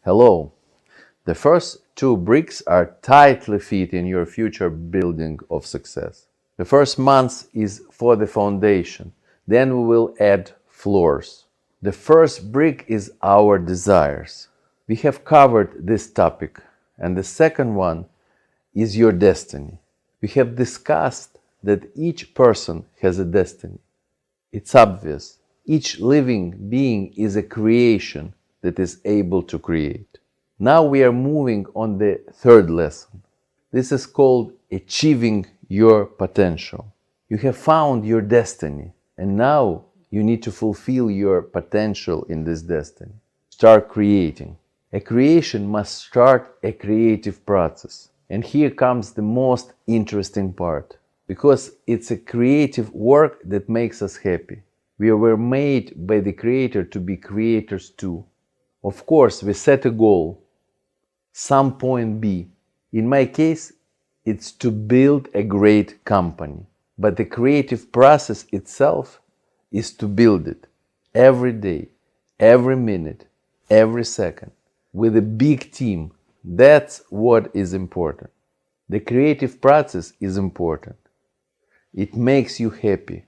Hello. The first two bricks are tightly fit in your future building of success. The first month is for the foundation. Then we will add floors. The first brick is our desires. We have covered this topic. And the second one is your destiny. We have discussed that each person has a destiny. It's obvious. Each living being is a creation that is able to create. Now we are moving on the third lesson. This is called achieving your potential. You have found your destiny, and now you need to fulfill your potential in this destiny. Start creating. A creation must start a creative process. And here comes the most interesting part, because it's a creative work that makes us happy. We were made by the Creator to be creators too. Of course, we set a goal, some point B. In my case, it's to build a great company. But the creative process itself is to build it every day, every minute, every second, with a big team. That's what is important. The creative process is important. It makes you happy.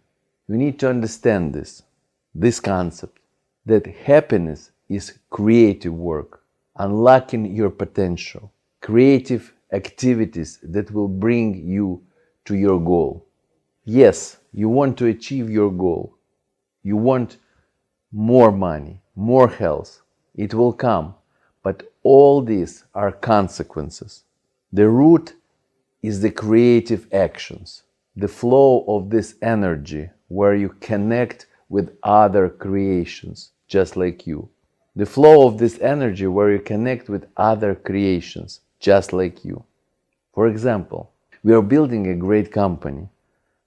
You need to understand this concept, that happiness is creative work, unlocking your potential, creative activities that will bring you to your goal. Yes, you want to achieve your goal. You want more money, more health. It will come, but all these are consequences. The root is the creative actions, the flow of this energy where you connect with other creations just like you. The flow of this energy where you connect with other creations just like you. For example, we are building a great company.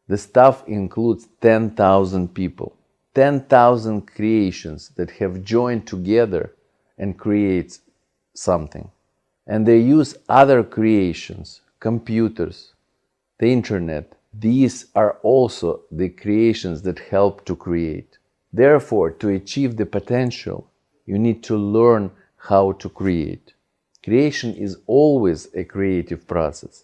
The staff includes 10,000 people, 10,000 creations that have joined together and create something. And they use other creations, computers, the internet. These are also the creations that help to create. Therefore, to achieve the potential, you need to learn how to create. Creation is always a creative process.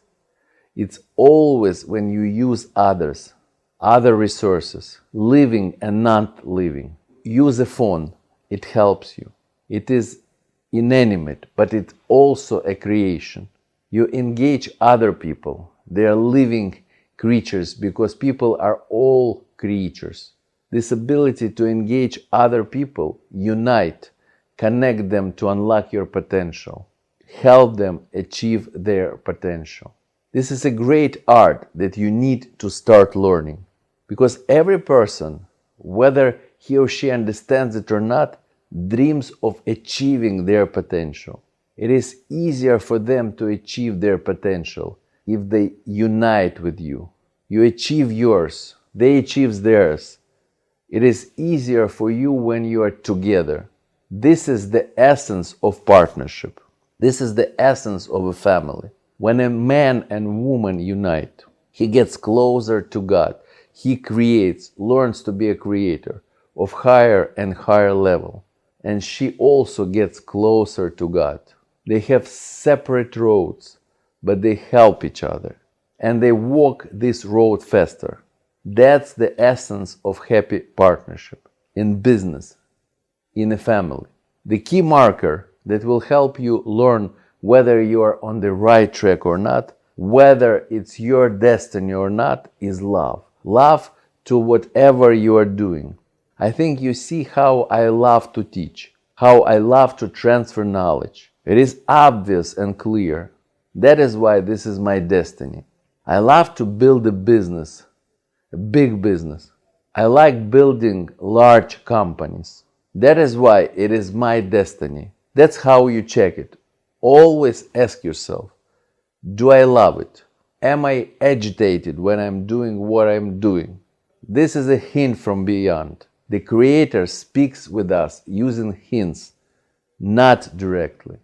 It's always when you use others, other resources, living and not living. Use a phone, it helps you. It is inanimate, but it's also a creation. You engage other people. They are living creatures because people are all creatures. This ability to engage other people, unite, connect them to unlock your potential, help them achieve their potential. This is a great art that you need to start learning, because every person, whether he or she understands it or not, dreams of achieving their potential. It is easier for them to achieve their potential if they unite with you. You achieve yours, they achieve theirs. It is easier for you when you are together. This is the essence of partnership. This is the essence of a family. When a man and woman unite, he gets closer to God. He creates, learns to be a creator of higher and higher level. And she also gets closer to God. They have separate roads, but they help each other. And they walk this road faster. That's the essence of happy partnership in business, in a family. The key marker that will help you learn whether you are on the right track or not, whether it's your destiny or not, is love. Love to whatever you are doing. I think you see how I love to teach, how I love to transfer knowledge. It is obvious and clear. That is why this is my destiny. I love to build a business, a big business. I like building large companies. That is why it is my destiny. That's how you check it. Always ask yourself, do I love it? Am I agitated when I'm doing what I'm doing? This is a hint from beyond. The Creator speaks with us using hints, not directly.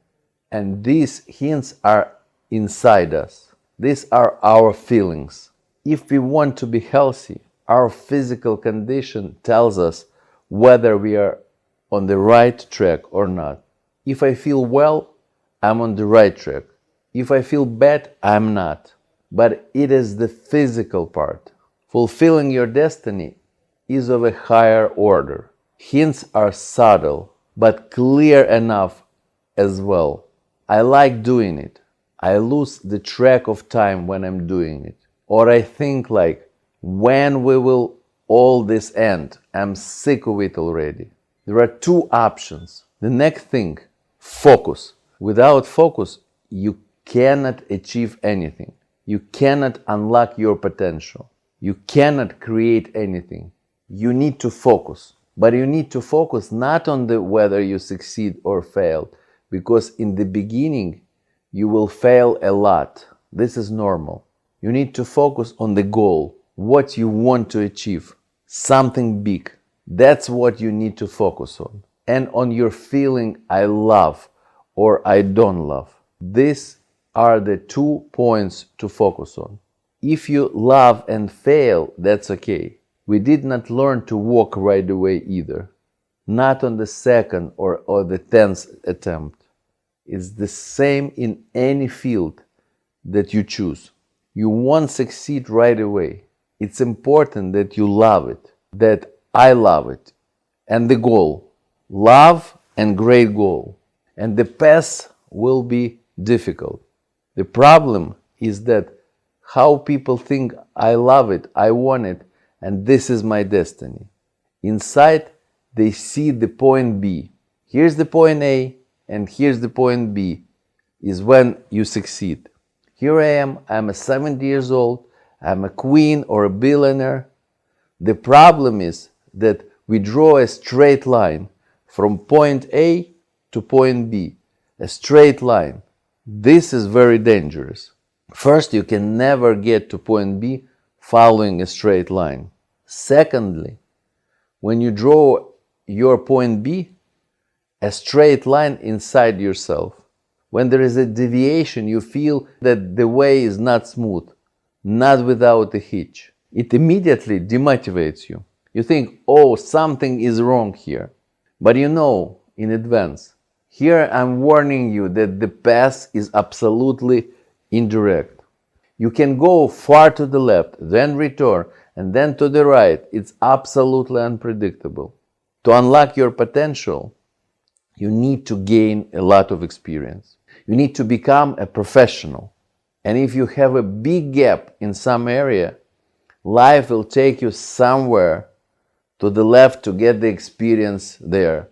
And these hints are inside us. These are our feelings. If we want to be healthy, our physical condition tells us whether we are on the right track or not. If I feel well, I'm on the right track. If I feel bad, I'm not. But it is the physical part. Fulfilling your destiny is of a higher order. Hints are subtle, but clear enough as well. I like doing it. I lose the track of time when I'm doing it. Or I think like, when will all this end? I'm sick of it already. There are two options. The next thing, focus. Without focus, you cannot achieve anything. You cannot unlock your potential. You cannot create anything. You need to focus. But you need to focus not on the whether you succeed or fail, because in the beginning, you will fail a lot. This is normal. You need to focus on the goal, what you want to achieve, something big. That's what you need to focus on. And on your feeling, I love or I don't love. These are the 2 points to focus on. If you love and fail, that's okay. We did not learn to walk right away either. Not on the second or the 10th attempt. It's the same in any field that you choose. You won't succeed right away. It's important that you love it, that I love it. And the goal, love and great goal. And the path will be difficult. The problem is that how people think I love it, I want it, and this is my destiny. Inside, they see the point B. Here's the point A, and here's the point B, is when you succeed. Here I am, I'm a 70 years old, I'm a queen or a billionaire. The problem is that we draw a straight line from point A to point B, a straight line. This is very dangerous. First, you can never get to point B following a straight line. Secondly, when you draw your point B, a straight line inside yourself, when there is a deviation, you feel that the way is not smooth, not without a hitch. It immediately demotivates you. You think, oh, something is wrong here. But you know in advance. Here I'm warning you that the path is absolutely indirect. You can go far to the left, then return, and then to the right. It's absolutely unpredictable. To unlock your potential, you need to gain a lot of experience. You need to become a professional. And if you have a big gap in some area, life will take you somewhere to the left to get the experience there.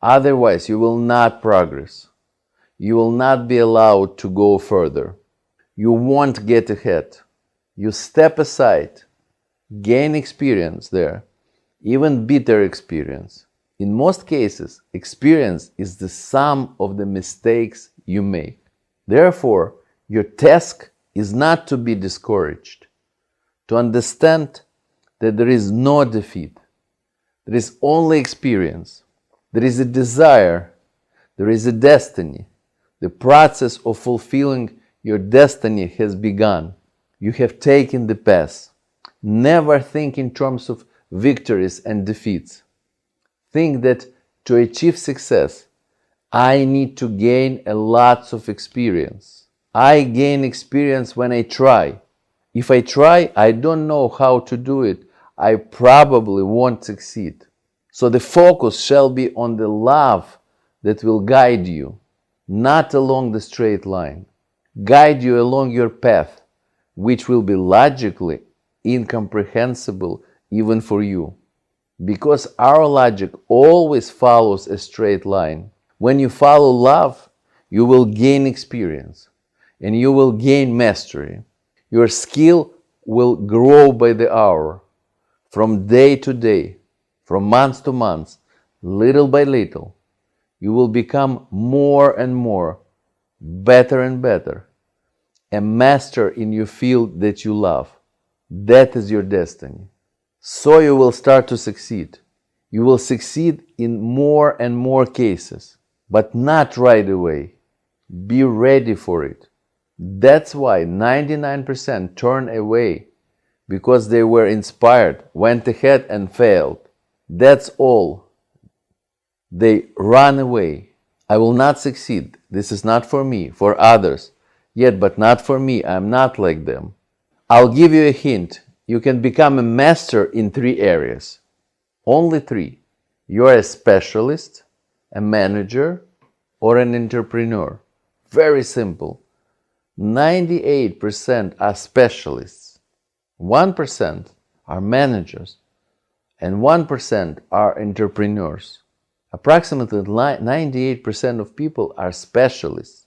Otherwise, you will not progress. You will not be allowed to go further. You won't get ahead. You step aside, gain experience there, even bitter experience. In most cases, experience is the sum of the mistakes you make. Therefore, your task is not to be discouraged, to understand that there is no defeat. There is only experience. There is a desire. There is a destiny. The process of fulfilling your destiny has begun. You have taken the path. Never think in terms of victories and defeats. Think that to achieve success, I need to gain a lot of experience. I gain experience when I try. If I try, I don't know how to do it, I probably won't succeed. So the focus shall be on the love that will guide you, not along the straight line. Guide you along your path, which will be logically incomprehensible even for you. Because our logic always follows a straight line. When you follow love, you will gain experience and you will gain mastery. Your skill will grow by the hour, from day to day, from month to month, little by little. You will become more and more, better and better, a master in your field that you love. That is your destiny. So you will start to succeed. You will succeed in more and more cases, but not right away. Be ready for it. That's why 99% turn away, because they were inspired, went ahead and failed. That's all. They run away. I will not succeed. This is not for me, for others. Yet, but not for me. I'm not like them. I'll give you a hint. You can become a master in 3 areas. Only 3. You're a specialist, a manager, or an entrepreneur. Very simple. 98% are specialists. 1% are managers. And 1% are entrepreneurs. Approximately 98% of people are specialists.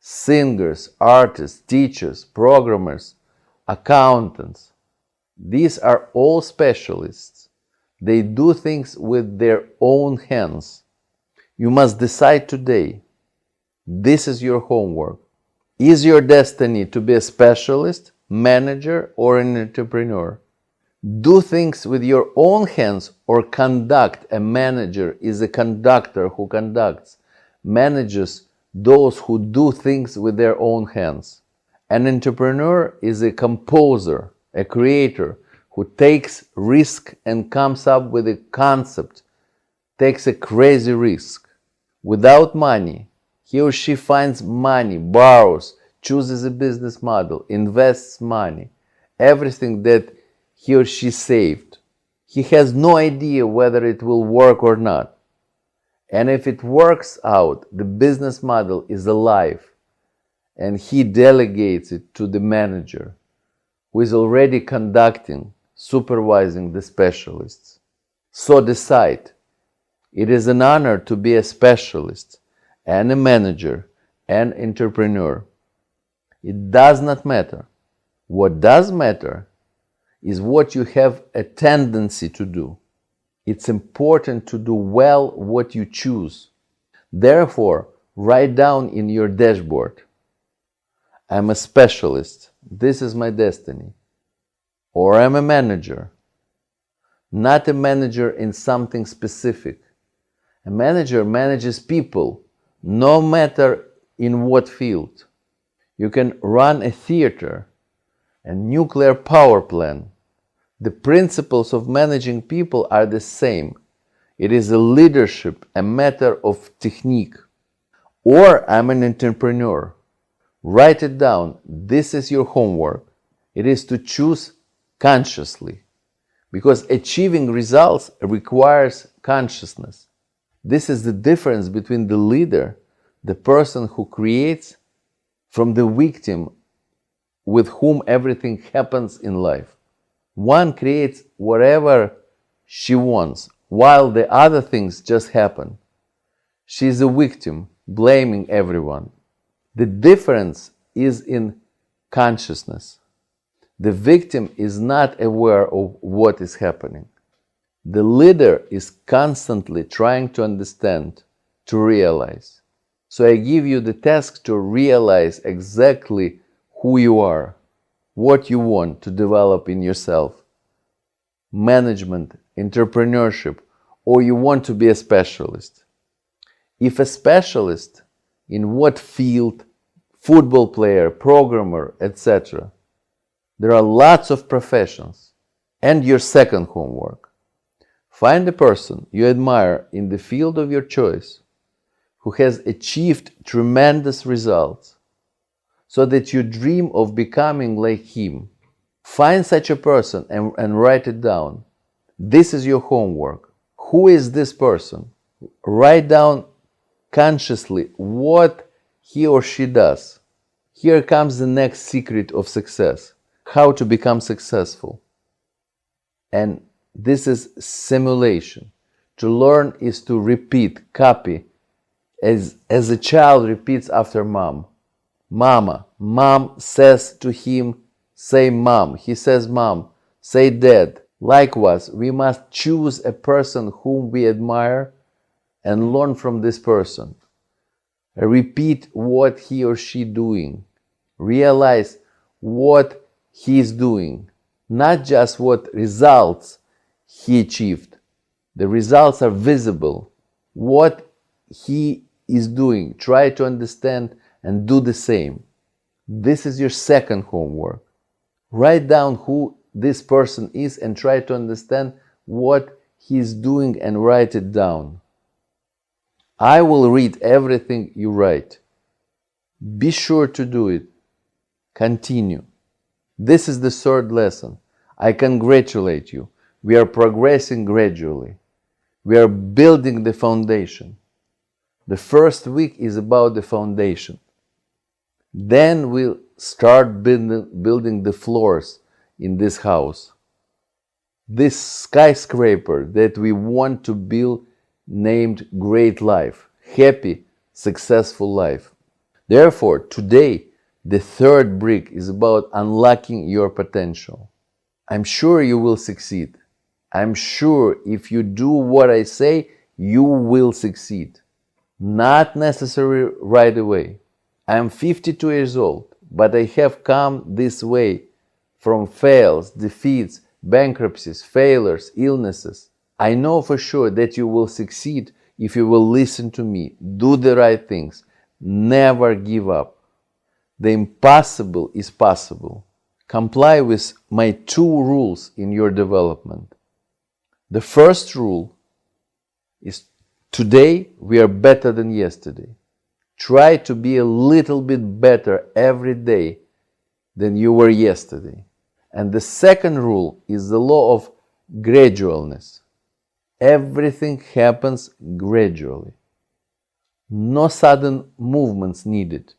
Singers, artists, teachers, programmers, accountants. These are all specialists. They do things with their own hands. You must decide today. This is your homework. Is your destiny to be a specialist, manager, or an entrepreneur? Do things with your own hands or conduct. A manager is a conductor who conducts, manages those who do things with their own hands. An entrepreneur is a composer, a creator who takes risk and comes up with a concept, takes a crazy risk. Without money, he or she finds money, borrows, chooses a business model, invests money, everything that he or she saved. He has no idea whether it will work or not. And if it works out, the business model is alive, and he delegates it to the manager, who is already conducting, supervising the specialists. So decide. It is an honor to be a specialist and a manager and entrepreneur. It does not matter. What does matter is what you have a tendency to do. It's important to do well what you choose. Therefore, write down in your dashboard, I'm a specialist. This is my destiny. Or I'm a manager. Not a manager in something specific. A manager manages people, no matter in what field. You can run a theater, a nuclear power plant. The principles of managing people are the same. It is a leadership, a matter of technique. Or I'm an entrepreneur. Write it down. This is your homework. It is to choose consciously, because achieving results requires consciousness. This is the difference between the leader, the person who creates, from the victim with whom everything happens in life. One creates whatever she wants, while the other things just happen. She is a victim, blaming everyone. The difference is in consciousness. The victim is not aware of what is happening. The leader is constantly trying to understand, to realize. So I give you the task to realize exactly who you are, what you want to develop in yourself. Management, entrepreneurship, or you want to be a specialist. If a specialist, in what field, football player, programmer, etc. There are lots of professions. And your second homework. Find a person you admire in the field of your choice who has achieved tremendous results, so that you dream of becoming like him. Find such a person and write it down. This is your homework. Who is this person? Write down consciously what he or she does. Here comes the next secret of success. How to become successful. And this is simulation. To learn is to repeat, copy, as a child repeats after mom. Mama. Mom says to him, say mom. He says mom. Say dad. Likewise, we must choose a person whom we admire and learn from this person. Repeat what he or she doing. Realize what he is doing, not just what results he achieved. The results are visible. What he is doing, try to understand and do the same. This is your second homework. Write down who this person is and try to understand what he is doing and write it down. I will read everything you write. Be sure to do it. Continue. This is the third lesson. I congratulate you. We are progressing gradually. We are building the foundation. The first week is about the foundation. Then we'll start building the floors in this house. This skyscraper that we want to build, named Great Life, Happy, Successful Life. Therefore, today, the third brick is about unlocking your potential. I'm sure you will succeed. I'm sure if you do what I say, you will succeed. Not necessarily right away. I'm 52 years old, but I have come this way from fails, defeats, bankruptcies, failures, illnesses. I know for sure that you will succeed if you will listen to me, do the right things, never give up. The impossible is possible. Comply with my 2 rules in your development. The first rule is today we are better than yesterday. Try to be a little bit better every day than you were yesterday. And the second rule is the law of gradualness. Everything happens gradually. No sudden movements needed.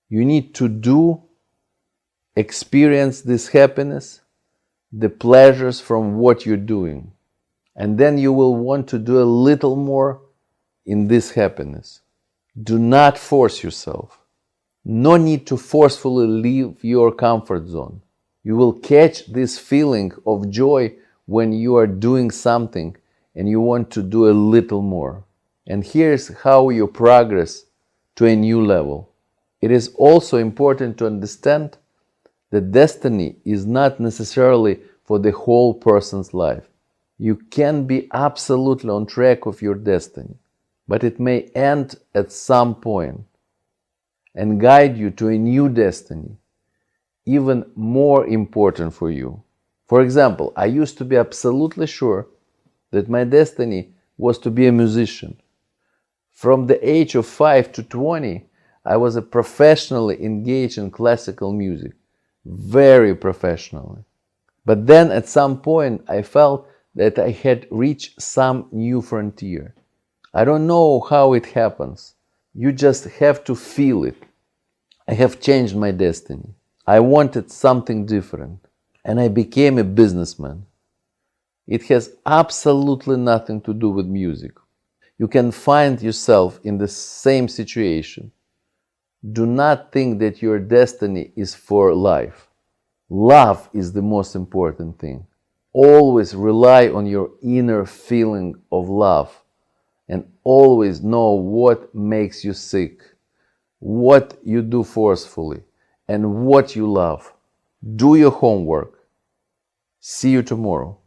You need to experience this happiness, the pleasures from what you're doing. And then you will want to do a little more in this happiness. Do not force yourself. No need to forcefully leave your comfort zone. You will catch this feeling of joy when you are doing something and you want to do a little more. And here's how you progress to a new level. It is also important to understand that destiny is not necessarily for the whole person's life. You can be absolutely on track of your destiny, but it may end at some point and guide you to a new destiny, even more important for you. For example, I used to be absolutely sure that my destiny was to be a musician. From the age of 5 to 20, I was professionally engaged in classical music, very professionally. But then at some point I felt that I had reached some new frontier. I don't know how it happens. You just have to feel it. I have changed my destiny. I wanted something different, and I became a businessman. It has absolutely nothing to do with music. You can find yourself in the same situation. Do not think that your destiny is for life. Love is the most important thing. Always rely on your inner feeling of love, and always know what makes you sick, what you do forcefully, and what you love. Do your homework. See you tomorrow.